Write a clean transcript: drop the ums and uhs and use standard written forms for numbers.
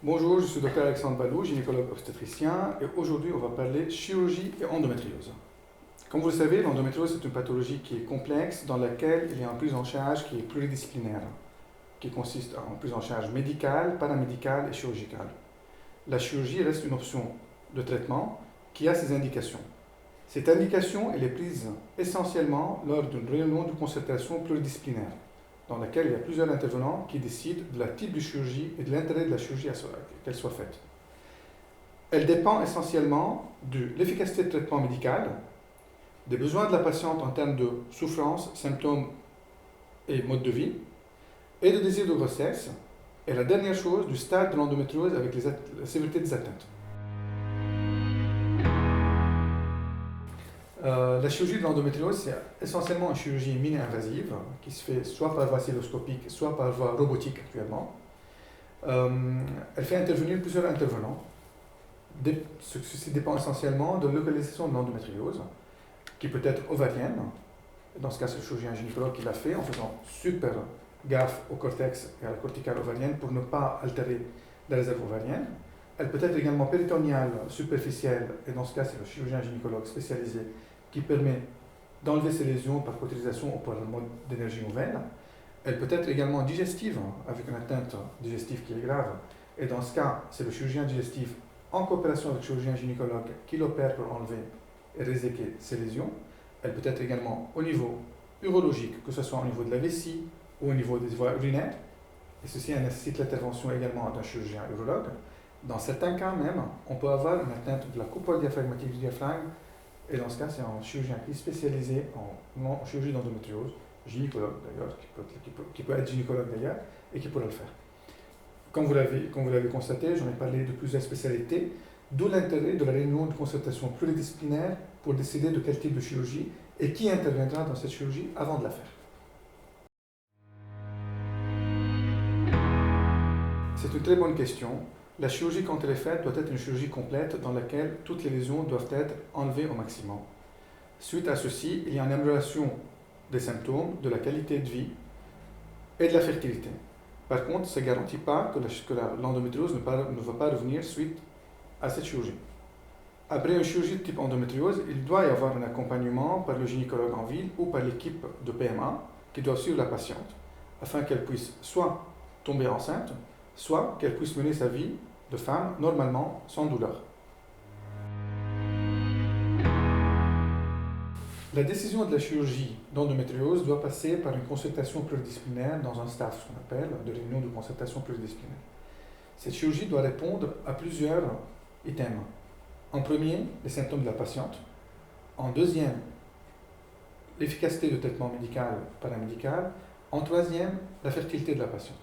Bonjour, je suis Dr Alexandre Balou, gynécologue obstétricien, et aujourd'hui on va parler chirurgie et endométriose. Comme vous le savez, l'endométriose est une pathologie qui est complexe, dans laquelle il y a une prise en charge qui est pluridisciplinaire, qui consiste en prise en charge médicale, paramédicale et chirurgicale. La chirurgie reste une option de traitement qui a ses indications. Cette indication, elle est prise essentiellement lors d'une réunion de concertation pluridisciplinaire, dans laquelle il y a plusieurs intervenants qui décident de la type de chirurgie et de l'intérêt de la chirurgie qu'elle soit faite. Elle dépend essentiellement de l'efficacité de traitement médical, des besoins de la patiente en termes de souffrance, symptômes et mode de vie, et de désir de grossesse, et la dernière chose, du stade de l'endométriose avec la sévérité des atteintes. La chirurgie de l'endométriose, c'est essentiellement une chirurgie mini-invasive qui se fait soit par voie cystoscopique, soit par voie robotique actuellement. Elle fait intervenir plusieurs intervenants. Ceci dépend essentiellement de la localisation de l'endométriose, qui peut être ovarienne. Dans ce cas, c'est le chirurgien gynécologue qui l'a fait en faisant super gaffe au cortex et à la corticale ovarienne pour ne pas altérer la réserve ovarienne. Elle peut être également péritoniale, superficielle, et dans ce cas, c'est le chirurgien gynécologue spécialisé qui permet d'enlever ces lésions par cautérisation ou par le mode d'énergie nouvelle. Elle peut être également digestive, avec une atteinte digestive qui est grave, et dans ce cas, c'est le chirurgien digestif en coopération avec le chirurgien gynécologue qui l'opère pour enlever et réséquer ces lésions. Elle peut être également au niveau urologique, que ce soit au niveau de la vessie ou au niveau des voies urinaires, et ceci nécessite l'intervention également d'un chirurgien urologue. Dans certains cas même, on peut avoir une atteinte de la coupole diaphragmatique du diaphragme, et dans ce cas, c'est un chirurgien qui est spécialisé en chirurgie d'endométriose, gynécologue d'ailleurs, qui peut être gynécologue d'ailleurs, et qui pourra le faire. Comme vous l'avez constaté, j'en ai parlé de plusieurs spécialités, d'où l'intérêt de la réunion de concertation pluridisciplinaire pour décider de quel type de chirurgie et qui interviendra dans cette chirurgie avant de la faire. C'est une très bonne question. La chirurgie, quand elle est faite, doit être une chirurgie complète dans laquelle toutes les lésions doivent être enlevées au maximum. Suite à ceci, il y a une amélioration des symptômes, de la qualité de vie et de la fertilité. Par contre, ça ne garantit pas que l'endométriose ne va pas revenir suite à cette chirurgie. Après une chirurgie de type endométriose, il doit y avoir un accompagnement par le gynécologue en ville ou par l'équipe de PMA qui doit suivre la patiente afin qu'elle puisse soit tomber enceinte, soit qu'elle puisse mener sa vie de femme normalement sans douleur. La décision de la chirurgie d'endométriose doit passer par une consultation pluridisciplinaire dans un staff, ce qu'on appelle de réunion de concertation pluridisciplinaire. Cette chirurgie doit répondre à plusieurs items. En premier, les symptômes de la patiente. En deuxième, l'efficacité du traitement médical, paramédical. En troisième, la fertilité de la patiente.